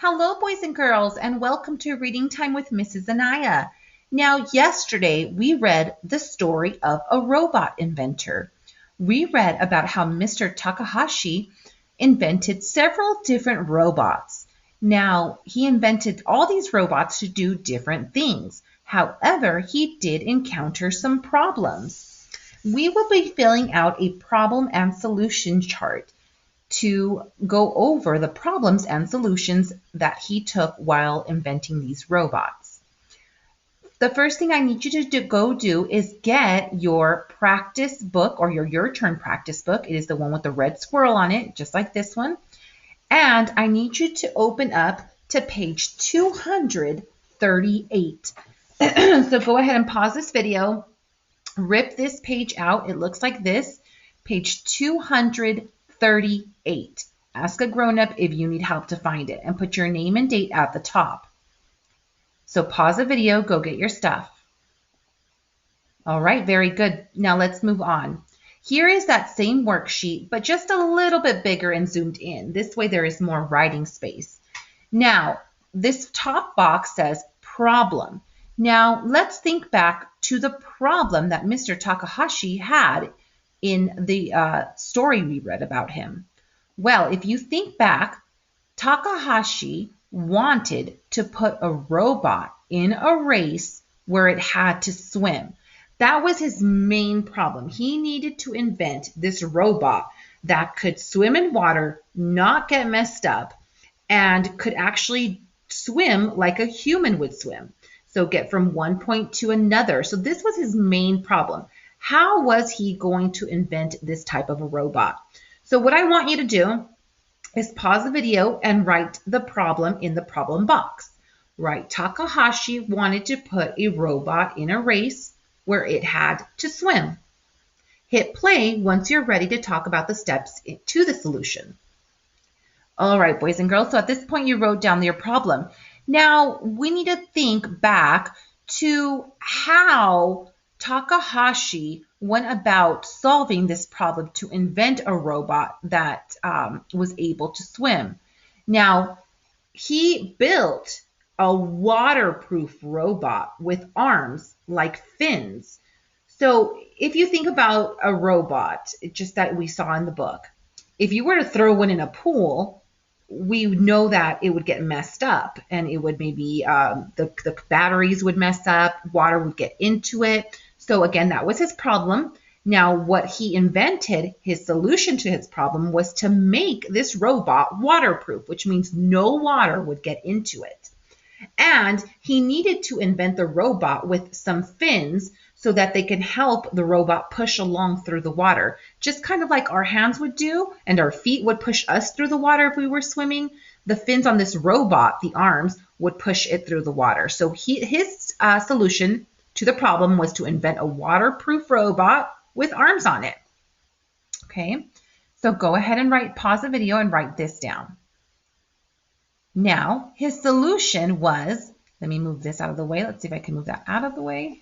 Hello, boys and girls, and welcome to Reading Time with Mrs. Anaya. Now, yesterday we read the story of a robot inventor. We read about how Mr. Takahashi invented several different robots. Now, he invented all these robots to do different things. However, he did encounter some problems. We will be filling out a problem and solution chart to go over the problems and solutions that he took while inventing these robots. The first thing I need you to go do is get your practice book or your turn practice book. It is the one with the red squirrel on it, just like this one. And I need you to open up to page 238. So go ahead and pause this video, rip this page out. It looks like this, page 238. Ask a grown-up if you need help to find it and put your name and date at the top. So pause the video, go get your stuff. All right, very good. Now let's move on. Here is that same worksheet, but just a little bit bigger and zoomed in. This way there is more writing space. Now, this top box says problem. Now, let's think back to the problem that Mr. Takahashi had in the story we read about him. Well, if you think back, Takahashi wanted to put a robot in a race where it had to swim. That was his main problem. He needed to invent this robot that could swim in water, not get messed up, and could actually swim like a human would swim. So get from one point to another. So this was his main problem. How was he going to invent this type of a robot? So what I want you to do is pause the video and write the problem in the problem box. Write Takahashi wanted to put a robot in a race where it had to swim. Hit play once you're ready to talk about the steps to the solution. All right, boys and girls, so at this point you wrote down your problem. Now we need to think back to how Takahashi went about solving this problem to invent a robot that was able to swim. Now, he built a waterproof robot with arms like fins. So if you think about a robot, just that we saw in the book, if you were to throw one in a pool, we know that it would get messed up and it would maybe, the batteries would mess up, water would get into it. So again, that was his problem. Now, what he invented, his solution to his problem, was to make this robot waterproof, which means no water would get into it. And he needed to invent the robot with some fins so that they can help the robot push along through the water. Just kind of like our hands would do and our feet would push us through the water if we were swimming. The fins on this robot, the arms, would push it through the water. So his solution to the problem was to invent a waterproof robot with arms on it. Okay, so go ahead and pause the video and write this down. Now, his solution was, let me move this out of the way. Let's see if I can move that out of the way.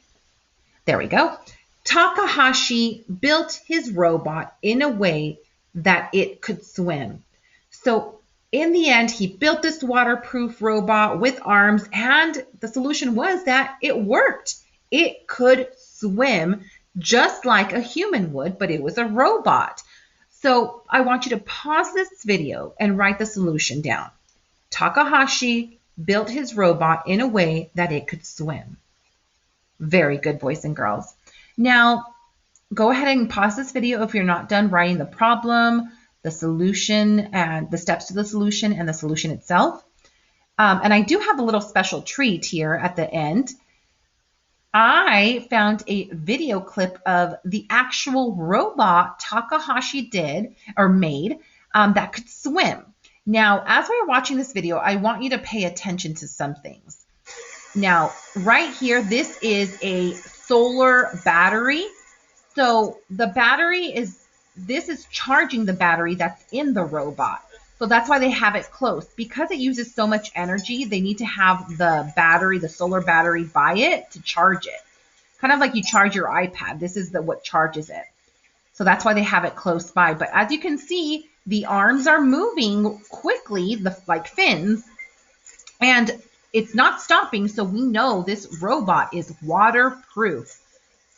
There we go. Takahashi built his robot in a way that it could swim. So in the end, he built this waterproof robot with arms, and the solution was that it worked. It could swim just like a human would, but it was a robot. So I want you to pause this video and write the solution down. Takahashi built his robot in a way that it could swim. Very good, boys and girls. Now, go ahead and pause this video if you're not done writing the problem, the solution, and the steps to the solution and the solution itself. And I do have a little special treat here at the end. I found a video clip of the actual robot Takahashi made that could swim. Now, as we're watching this video, I want you to pay attention to some things. Now, right here, this is a solar battery. So the battery this is charging the battery that's in the robot. So that's why they have it close. Because it uses so much energy, they need to have the battery, the solar battery by it to charge it. Kind of like you charge your iPad. This is what charges it. So that's why they have it close by. But as you can see, the arms are moving quickly, like fins, And it's not stopping, so we know this robot is waterproof.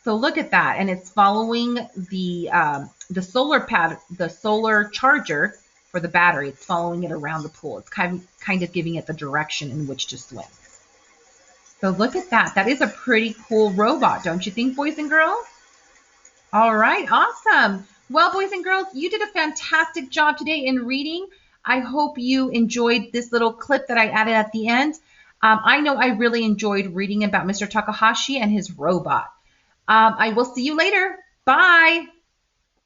So look at that, and it's following the solar charger for the battery. It's following it around the pool. It's kind of giving it the direction in which to swim. So look at that. That is a pretty cool robot, don't you think, boys and girls? All right, awesome. Well, boys and girls, you did a fantastic job today in reading. I hope you enjoyed this little clip that I added at the end. I know I really enjoyed reading about Mr. Takahashi and his robot. I will see you later. Bye.